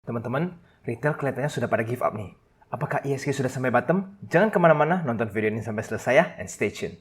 Teman-teman, retail kelihatannya sudah pada give up nih. Apakah ISG sudah sampai bottom? Jangan kemana-mana, nonton video ini sampai selesai ya, and stay tuned.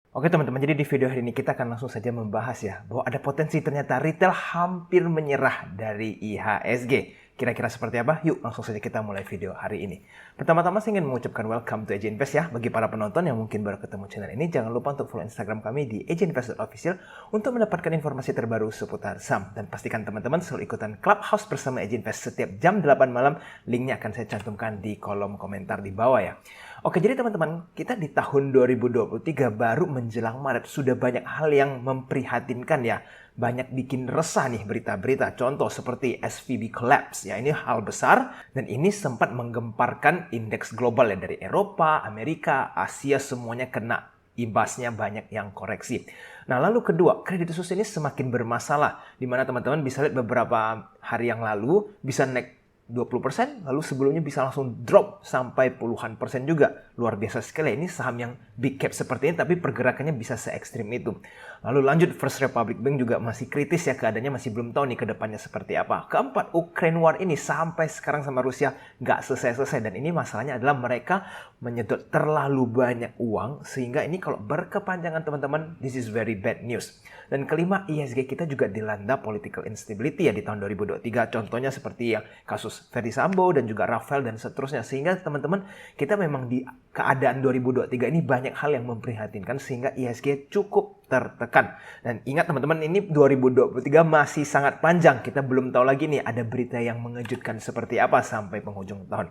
Oke teman-teman, jadi di video hari ini kita akan langsung saja membahas ya, bahwa ada potensi ternyata retail hampir menyerah dari IHSG. Kira-kira seperti apa? Yuk langsung saja kita mulai video hari ini. Pertama-tama saya ingin mengucapkan welcome to AJ Invest ya. Bagi para penonton yang mungkin baru ketemu channel ini, jangan lupa untuk follow Instagram kami di ajinvest.official untuk mendapatkan informasi terbaru seputar saham. Dan pastikan teman-teman selalu ikutan Clubhouse bersama AJ Invest setiap jam 8 malam. Linknya akan saya cantumkan di kolom komentar di bawah ya. Oke, jadi teman-teman, kita di tahun 2023 baru menjelang Maret sudah banyak hal yang memprihatinkan ya. Banyak bikin resah nih berita-berita. Contoh seperti SVB collapse ya, ini hal besar dan ini sempat menggemparkan indeks global ya, dari Eropa, Amerika, Asia semuanya kena imbasnya, banyak yang koreksi. Nah, lalu kedua, Credit Suisse ini semakin bermasalah, di mana teman-teman bisa lihat beberapa hari yang lalu bisa naik 20%, lalu sebelumnya bisa langsung drop sampai puluhan persen juga. Luar biasa sekali, ini saham yang big cap seperti ini, tapi pergerakannya bisa se-ekstrim itu. Lalu lanjut, First Republic Bank juga masih kritis ya, keadaannya masih belum tahu nih ke depannya seperti apa. Keempat, Ukraine War ini sampai sekarang sama Rusia nggak selesai-selesai. Dan ini masalahnya adalah mereka menyedot terlalu banyak uang, sehingga ini kalau berkepanjangan teman-teman, this is very bad news. Dan kelima, ISG kita juga dilanda political instability ya di tahun 2023. Contohnya seperti yang kasus Ferdy Sambo dan juga Rafael dan seterusnya. Sehingga teman-teman, kita memang di keadaan 2023 ini banyak hal yang memprihatinkan sehingga ISG cukup tertekan. Dan ingat teman-teman, ini 2023 masih sangat panjang. Kita belum tahu lagi nih ada berita yang mengejutkan seperti apa sampai penghujung tahun.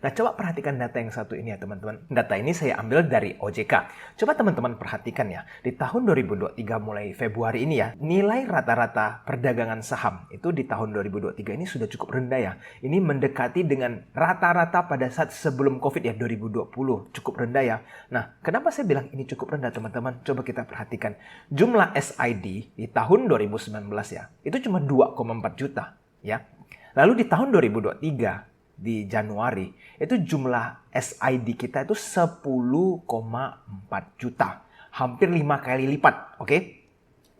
Nah, coba perhatikan data yang satu ini ya teman-teman. Data ini saya ambil dari OJK. Coba teman-teman perhatikan ya. Di tahun 2023 mulai Februari ini ya, nilai rata-rata perdagangan saham itu di tahun 2023 ini sudah cukup rendah ya. Ini mendekati dengan rata-rata pada saat sebelum COVID ya, 2020. Cukup rendah ya. Nah, kenapa saya bilang ini cukup rendah teman-teman? Coba kita perhatikan. Jumlah SID di tahun 2019 ya, itu cuma 2,4 juta ya. Lalu di tahun 2023 di Januari, itu jumlah SID kita itu 10,4 juta. Hampir 5 kali lipat, oke?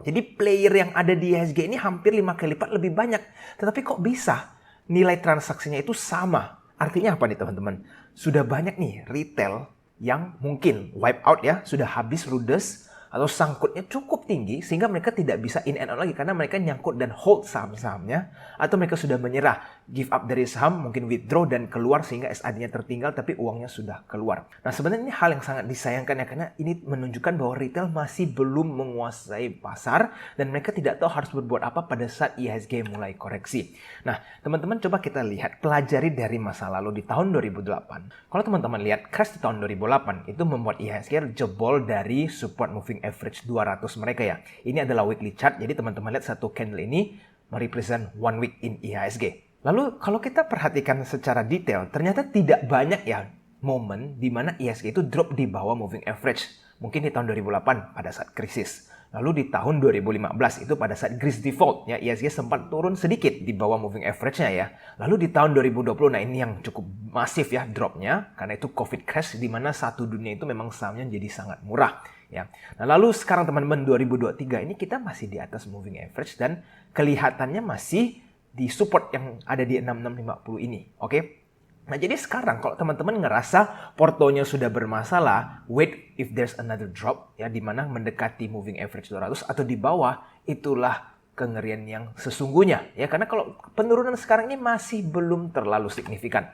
Jadi player yang ada di IHSG ini hampir 5 kali lipat lebih banyak. Tetapi kok bisa nilai transaksinya itu sama? Artinya apa nih teman-teman? Sudah banyak nih retail yang mungkin wipe out ya, sudah habis ludes, atau sangkutnya cukup tinggi sehingga mereka tidak bisa in and out lagi karena mereka nyangkut dan hold saham-sahamnya, atau mereka sudah menyerah, give up dari saham, mungkin withdraw dan keluar sehingga SID-nya tertinggal tapi uangnya sudah keluar. Nah, sebenarnya ini hal yang sangat disayangkan ya, karena ini menunjukkan bahwa retail masih belum menguasai pasar dan mereka tidak tahu harus berbuat apa pada saat IHSG mulai koreksi. Nah, teman-teman coba kita lihat, pelajari dari masa lalu di tahun 2008. Kalau teman-teman lihat crash di tahun 2008 itu membuat IHSG jebol dari support moving average 200 mereka ya. Ini adalah weekly chart, jadi teman-teman lihat satu candle ini merepresent 1 week in IHSG. Lalu kalau kita perhatikan secara detail, ternyata tidak banyak ya momen di mana IHSG itu drop di bawah moving average. Mungkin di tahun 2008 pada saat krisis. Lalu di tahun 2015 itu pada saat Greece default ya, IHSG sempat turun sedikit di bawah moving average-nya ya. Lalu di tahun 2020, nah ini yang cukup masif ya dropnya, karena itu COVID crash di mana satu dunia itu memang sahamnya jadi sangat murah ya. Nah, lalu sekarang teman-teman 2023 ini kita masih di atas moving average dan kelihatannya masih di support yang ada di 6650 ini. Oke? Nah, jadi sekarang kalau teman-teman ngerasa portonya sudah bermasalah, wait if there's another drop ya, di mana mendekati moving average 200 atau di bawah, itulah kengerian yang sesungguhnya ya, karena kalau penurunan sekarang ini masih belum terlalu signifikan.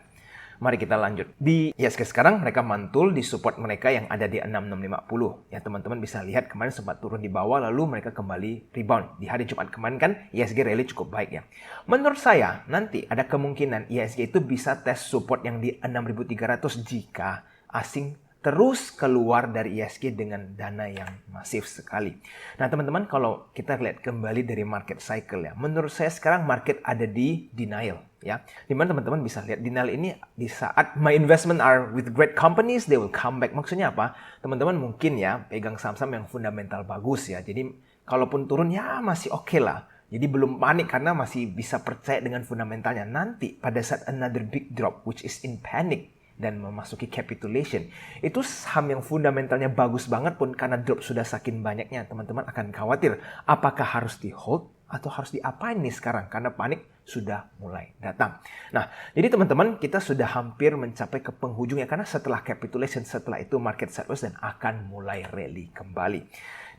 Mari kita lanjut. Di IHSG sekarang mereka mantul di support mereka yang ada di 6650. Ya, teman-teman bisa lihat kemarin sempat turun di bawah lalu mereka kembali rebound. Di hari Jumat kemarin kan IHSG rally cukup baik ya. Menurut saya nanti ada kemungkinan IHSG itu bisa tes support yang di 6300 jika asing terus keluar dari IHSG dengan dana yang masif sekali. Nah teman-teman, kalau kita lihat kembali dari market cycle ya, menurut saya sekarang market ada di denial ya. Dimana teman-teman bisa lihat denial ini di saat my investment are with great companies, they will come back. Maksudnya apa? Teman-teman mungkin ya pegang saham-saham yang fundamental bagus ya. Jadi kalaupun turun ya masih oke lah. Jadi belum panik karena masih bisa percaya dengan fundamentalnya. Nanti pada saat another big drop, which is in panic, dan memasuki capitulation, itu saham yang fundamentalnya bagus banget pun karena drop sudah saking banyaknya, teman-teman akan khawatir apakah harus di hold atau harus diapain nih sekarang karena panik sudah mulai datang. Nah, jadi teman-teman kita sudah hampir mencapai ke penghujungnya karena setelah capitulation, setelah itu market sideways dan akan mulai rally kembali.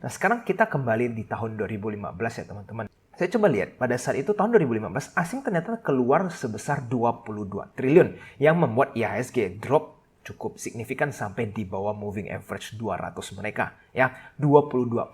Nah, sekarang kita kembali di tahun 2015 ya teman-teman. Saya coba lihat, pada saat itu tahun 2015, asing ternyata keluar sebesar 22 triliun yang membuat IHSG drop cukup signifikan sampai di bawah moving average 200 mereka, ya 22,6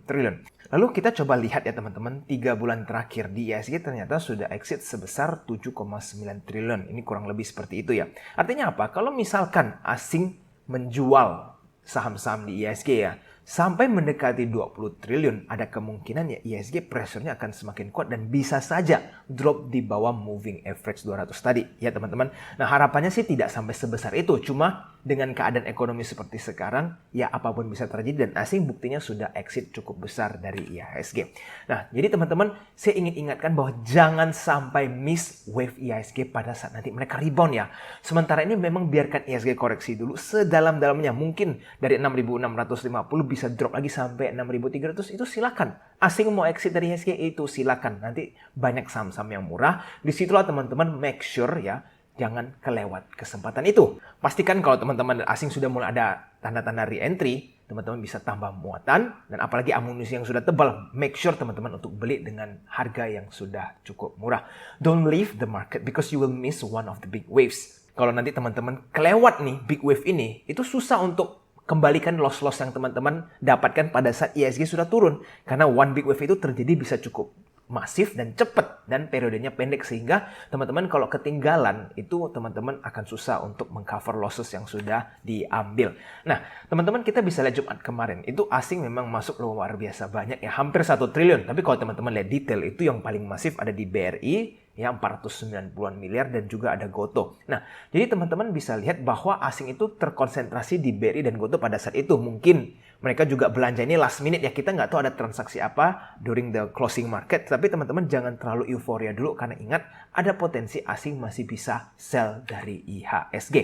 triliun. Lalu kita coba lihat ya teman-teman, 3 bulan terakhir di IHSG ternyata sudah exit sebesar 7,9 triliun. Ini kurang lebih seperti itu ya. Artinya apa? Kalau misalkan asing menjual saham-saham di IHSG ya, sampai mendekati 20 triliun, ada kemungkinan ya IHSG pressure-nya akan semakin kuat dan bisa saja drop di bawah moving average 200 tadi ya teman-teman. Nah harapannya sih tidak sampai sebesar itu, cuma dengan keadaan ekonomi seperti sekarang ya apapun bisa terjadi dan asing buktinya sudah exit cukup besar dari IHSG. Nah jadi teman-teman saya ingin ingatkan bahwa jangan sampai miss wave IHSG pada saat nanti mereka rebound ya. Sementara ini memang biarkan IHSG koreksi dulu sedalam-dalamnya, mungkin dari 6.650 bisa drop lagi sampai 6.300, itu silakan. Asing mau exit dari IHSG itu silakan. Nanti banyak saham-saham yang murah. Disitulah teman-teman make sure ya jangan kelewat kesempatan itu. Pastikan kalau teman-teman asing sudah mulai ada tanda-tanda re-entry, teman-teman bisa tambah muatan dan apalagi amunisi yang sudah tebal. Make sure teman-teman untuk beli dengan harga yang sudah cukup murah. Don't leave the market because you will miss one of the big waves. Kalau nanti teman-teman kelewat nih big wave ini, itu susah untuk kembalikan loss-loss yang teman-teman dapatkan pada saat IHSG sudah turun. Karena one big wave itu terjadi bisa cukup masif dan cepat dan periodenya pendek sehingga teman-teman kalau ketinggalan itu teman-teman akan susah untuk mengcover losses yang sudah diambil. Nah, teman-teman kita bisa lihat Jumat kemarin itu asing memang masuk luar biasa banyak ya, hampir 1 triliun. Tapi kalau teman-teman lihat detail itu yang paling masif ada di BRI ya 490-an miliar dan juga ada Gotoh. Nah, jadi teman-teman bisa lihat bahwa asing itu terkonsentrasi di BRI dan Gotoh pada saat itu. Mungkin mereka juga belanja ini last minute ya, kita nggak tahu ada transaksi apa during the closing market. Tapi teman-teman jangan terlalu euforia dulu karena ingat ada potensi asing masih bisa sell dari IHSG.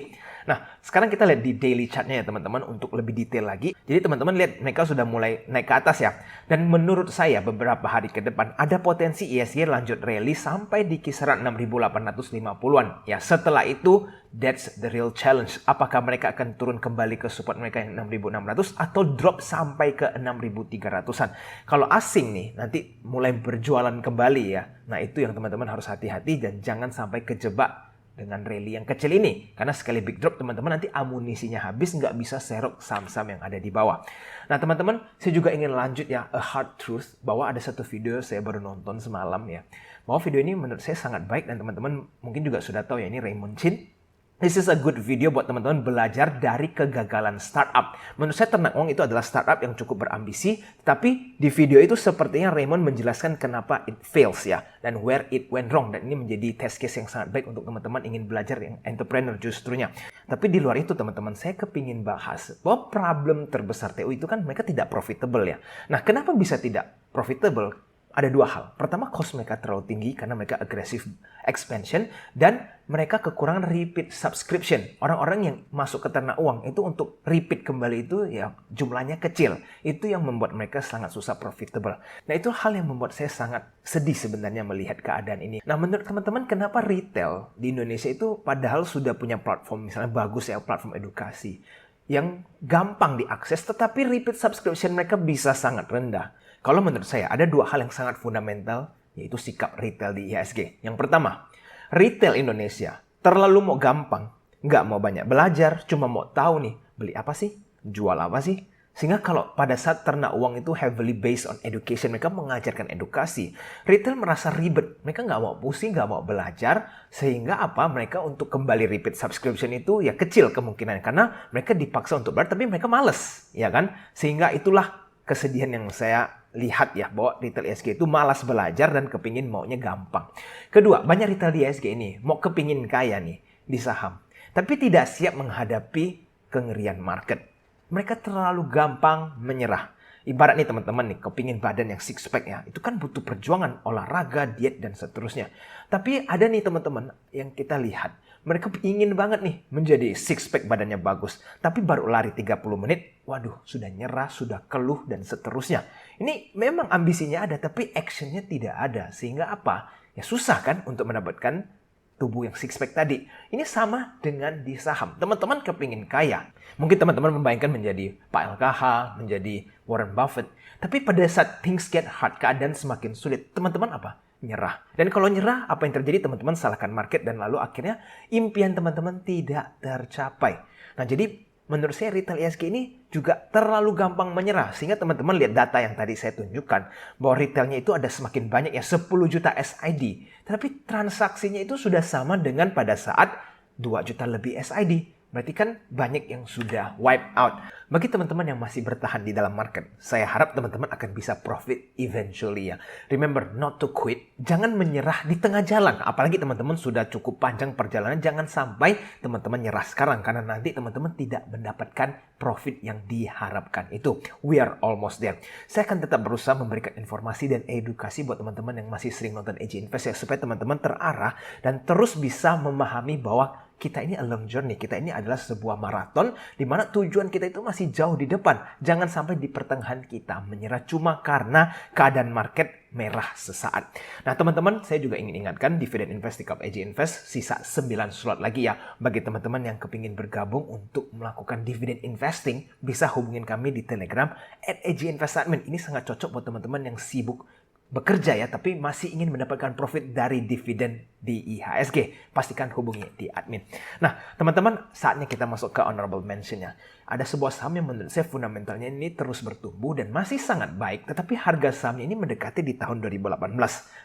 Nah, sekarang kita lihat di daily chartnya ya teman-teman untuk lebih detail lagi. Jadi teman-teman lihat mereka sudah mulai naik ke atas ya. Dan menurut saya beberapa hari ke depan ada potensi IHSG lanjut rally sampai di kisaran 6.850-an. Ya, setelah itu that's the real challenge. Apakah mereka akan turun kembali ke support mereka yang 6.600 atau drop sampai ke 6.300-an. Kalau asing nih nanti mulai berjualan kembali ya. Nah, itu yang teman-teman harus hati-hati dan jangan sampai kejebak dengan rally yang kecil ini. Karena sekali big drop teman-teman nanti amunisinya habis, nggak bisa serok saham-saham yang ada di bawah. Nah teman-teman, saya juga ingin lanjut ya, a hard truth, bahwa ada satu video saya baru nonton semalam ya. Bahwa video ini menurut saya sangat baik dan teman-teman mungkin juga sudah tahu ya, ini Raymond Chin. This is a good video buat teman-teman belajar dari kegagalan startup. Menurut saya Ternak Uang itu adalah startup yang cukup berambisi, tapi di video itu sepertinya Raymond menjelaskan kenapa it fails ya, dan where it went wrong. Dan ini menjadi test case yang sangat baik untuk teman-teman ingin belajar yang entrepreneur justrunya. Tapi di luar itu teman-teman, saya kepingin bahas bahwa problem terbesar TU itu kan mereka tidak profitable ya. Nah, kenapa bisa tidak profitable? Ada dua hal. Pertama, cost mereka terlalu tinggi karena mereka aggressive expansion dan mereka kekurangan repeat subscription. Orang-orang yang masuk ke Ternak Uang itu untuk repeat kembali itu ya jumlahnya kecil. Itu yang membuat mereka sangat susah profitable. Nah, itu hal yang membuat saya sangat sedih sebenarnya melihat keadaan ini. Nah, menurut teman-teman kenapa retail di Indonesia itu padahal sudah punya platform misalnya bagus ya, platform edukasi yang gampang diakses tetapi repeat subscription mereka bisa sangat rendah. Kalau menurut saya ada dua hal yang sangat fundamental, yaitu sikap retail di IHSG. Yang pertama, retail Indonesia terlalu mau gampang, nggak mau banyak belajar, cuma mau tahu nih, beli apa sih, jual apa sih. Sehingga kalau pada saat Ternak Uang itu heavily based on education, mereka mengajarkan edukasi, retail merasa ribet, mereka nggak mau pusing, nggak mau belajar, sehingga apa, mereka untuk kembali repeat subscription itu ya kecil kemungkinan, karena mereka dipaksa untuk belajar, tapi mereka males, ya kan? Sehingga itulah kesedihan yang saya lihat ya, bahwa retail IHSG itu malas belajar dan kepingin maunya gampang. Kedua, banyak retail di IHSG ini mau kepingin kaya nih di saham, tapi tidak siap menghadapi kengerian market. Mereka terlalu gampang menyerah. Ibarat nih teman-teman nih, kepingin badan yang six pack ya, itu kan butuh perjuangan, olahraga, diet, dan seterusnya. Tapi ada nih teman-teman yang kita lihat, mereka ingin banget nih menjadi six pack badannya bagus. Tapi baru lari 30 menit, waduh sudah nyerah, sudah keluh, dan seterusnya. Ini memang ambisinya ada, tapi actionnya tidak ada. Sehingga apa? Ya susah kan untuk mendapatkan tubuh yang six pack tadi. Ini sama dengan di saham. Teman-teman kepingin kaya. Mungkin teman-teman membayangkan menjadi Pak LKH, menjadi Warren Buffett. Tapi pada saat things get hard, keadaan semakin sulit, teman-teman apa? Nyerah. Dan kalau nyerah, apa yang terjadi? Teman-teman salahkan market dan lalu akhirnya impian teman-teman tidak tercapai. Nah, jadi menurut saya retail IHSG ini juga terlalu gampang menyerah. Sehingga teman-teman lihat data yang tadi saya tunjukkan. Bahwa retailnya itu ada semakin banyak ya 10 juta SID. Tapi transaksinya itu sudah sama dengan pada saat 2 juta lebih SID. Berarti kan banyak yang sudah wipe out. Bagi teman-teman yang masih bertahan di dalam market, saya harap teman-teman akan bisa profit eventually ya. Remember not to quit. Jangan menyerah di tengah jalan. Apalagi teman-teman sudah cukup panjang perjalanan. Jangan sampai teman-teman nyerah sekarang. Karena nanti teman-teman tidak mendapatkan profit yang diharapkan itu. We are almost there. Saya akan tetap berusaha memberikan informasi dan edukasi buat teman-teman yang masih sering nonton AJ Invest ya. Supaya teman-teman terarah dan terus bisa memahami bahwa kita ini a long journey, kita ini adalah sebuah maraton di mana tujuan kita itu masih jauh di depan. Jangan sampai di pertengahan kita menyerah cuma karena keadaan market merah sesaat. Nah teman-teman, saya juga ingin ingatkan Dividend Invest di Club AJ Invest sisa 9 slot lagi ya. Bagi teman-teman yang kepingin bergabung untuk melakukan dividend investing, bisa hubungin kami di Telegram @AJ_Invest_Admin. Ini sangat cocok buat teman-teman yang sibuk bekerja ya, tapi masih ingin mendapatkan profit dari dividen di IHSG. Pastikan hubungi di admin. Nah, teman-teman, saatnya kita masuk ke honorable mention-nya. Ada sebuah saham yang menurut saya fundamentalnya ini terus bertumbuh dan masih sangat baik, tetapi harga sahamnya ini mendekati di tahun 2018.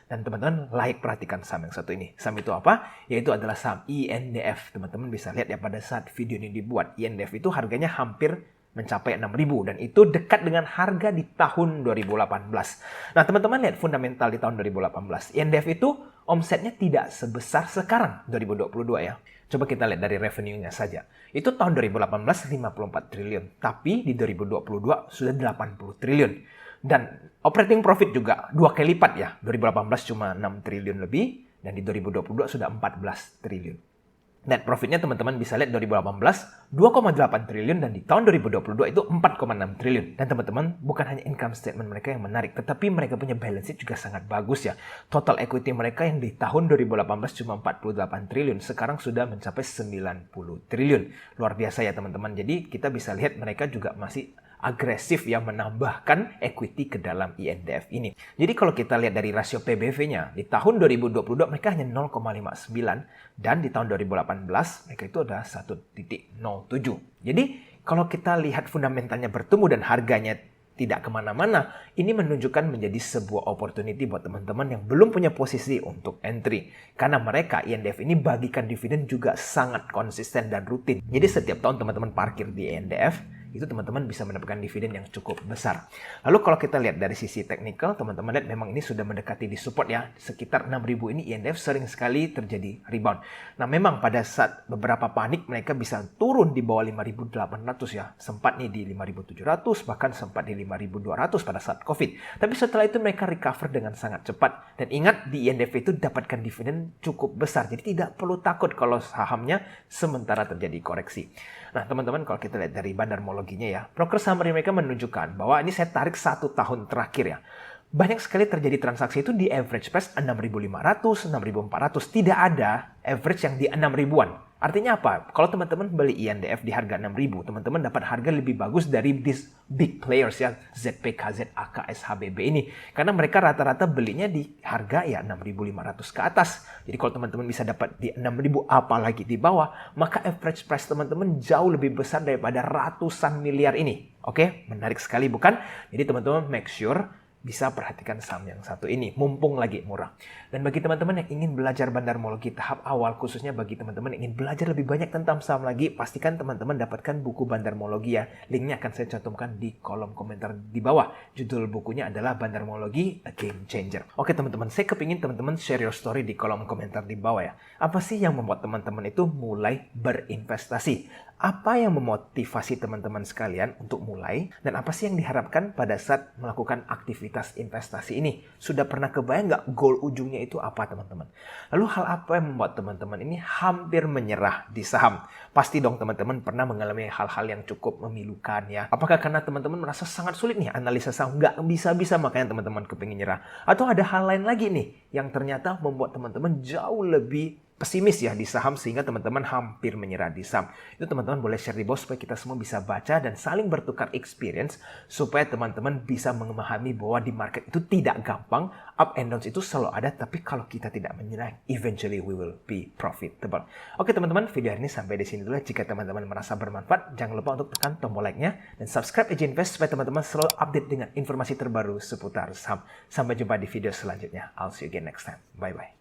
Dan teman-teman layak perhatikan saham yang satu ini. Saham itu apa? Yaitu adalah saham INDF. Teman-teman bisa lihat ya pada saat video ini dibuat. INDF itu harganya hampir mencapai 6.000 dan itu dekat dengan harga di tahun 2018. Nah, teman-teman lihat fundamental di tahun 2018. INDF itu omsetnya tidak sebesar sekarang 2022 ya. Coba kita lihat dari revenue-nya saja. Itu tahun 2018 54 triliun, tapi di 2022 sudah 80 triliun. Dan operating profit juga 2 kali lipat ya. 2018 cuma 6 triliun lebih dan di 2022 sudah 14 triliun. Net profitnya teman-teman bisa lihat 2018 2,8 triliun dan di tahun 2022 itu 4,6 triliun. Dan teman-teman bukan hanya income statement mereka yang menarik, tetapi mereka punya balance sheet juga sangat bagus ya. Total equity mereka yang di tahun 2018 cuma 48 triliun, sekarang sudah mencapai 90 triliun. Luar biasa ya teman-teman. Jadi kita bisa lihat mereka juga masih agresif yang menambahkan equity ke dalam INDF ini. Jadi kalau kita lihat dari rasio PBV-nya, di tahun 2022 mereka hanya 0,59 dan di tahun 2018 mereka itu ada 1,07. Jadi kalau kita lihat fundamentalnya bertumbuh dan harganya tidak kemana-mana, ini menunjukkan menjadi sebuah opportunity buat teman-teman yang belum punya posisi untuk entry. Karena mereka, INDF ini bagikan dividen juga sangat konsisten dan rutin. Jadi setiap tahun teman-teman parkir di INDF, itu teman-teman bisa mendapatkan dividen yang cukup besar. Lalu kalau kita lihat dari sisi teknikal, teman-teman lihat memang ini sudah mendekati di support ya. Sekitar 6.000 ini INDF sering sekali terjadi rebound. Nah memang pada saat beberapa panik mereka bisa turun di bawah 5.800 ya. Sempat nih di 5.700, bahkan sempat di 5.200 pada saat COVID. Tapi setelah itu mereka recover dengan sangat cepat. Dan ingat di INDF itu dapatkan dividen cukup besar. Jadi tidak perlu takut kalau sahamnya sementara terjadi koreksi. Nah teman-teman kalau kita lihat dari bandarmologinya ya, broker summary mereka menunjukkan bahwa ini saya tarik 1 tahun terakhir ya. Banyak sekali terjadi transaksi itu di average price 6.500, 6.400. Tidak ada average yang di 6.000-an. Artinya apa? Kalau teman-teman beli INDF di harga 6.000, teman-teman dapat harga lebih bagus dari these big players ya, ZPK, ZAK, SHBB ini. Karena mereka rata-rata belinya di harga ya 6.500 ke atas. Jadi kalau teman-teman bisa dapat di 6.000 apalagi di bawah, maka average price teman-teman jauh lebih besar daripada ratusan miliar ini. Oke, menarik sekali bukan? Jadi teman-teman make sure bisa perhatikan saham yang satu ini, mumpung lagi murah. Dan bagi teman-teman yang ingin belajar bandarmologi tahap awal, khususnya bagi teman-teman yang ingin belajar lebih banyak tentang saham lagi, pastikan teman-teman dapatkan buku bandarmologi ya. Linknya akan saya cantumkan di kolom komentar di bawah. Judul bukunya adalah Bandarmologi A Game Changer. Oke teman-teman, saya kepingin teman-teman share your story di kolom komentar di bawah ya. Apa sih yang membuat teman-teman itu mulai berinvestasi? Apa yang memotivasi teman-teman sekalian untuk mulai? Dan apa sih yang diharapkan pada saat melakukan aktivitas investasi ini? Sudah pernah kebayang nggak goal ujungnya itu apa, teman-teman? Lalu hal apa yang membuat teman-teman ini hampir menyerah di saham? Pasti dong teman-teman pernah mengalami hal-hal yang cukup memilukan ya. Apakah karena teman-teman merasa sangat sulit nih analisa saham, nggak bisa-bisa makanya teman-teman kepingin nyerah? Atau ada hal lain lagi nih yang ternyata membuat teman-teman jauh lebih pesimis ya di saham sehingga teman-teman hampir menyerah di saham. Itu teman-teman boleh share di bawah supaya kita semua bisa baca dan saling bertukar experience supaya teman-teman bisa memahami bahwa di market itu tidak gampang, up and downs itu selalu ada, tapi kalau kita tidak menyerah, eventually we will be profitable. Oke teman-teman, video hari ini sampai di sini dulu. Jika teman-teman merasa bermanfaat, jangan lupa untuk tekan tombol like-nya dan subscribe Eji Invest supaya teman-teman selalu update dengan informasi terbaru seputar saham. Sampai jumpa di video selanjutnya. I'll see you again next time. Bye-bye.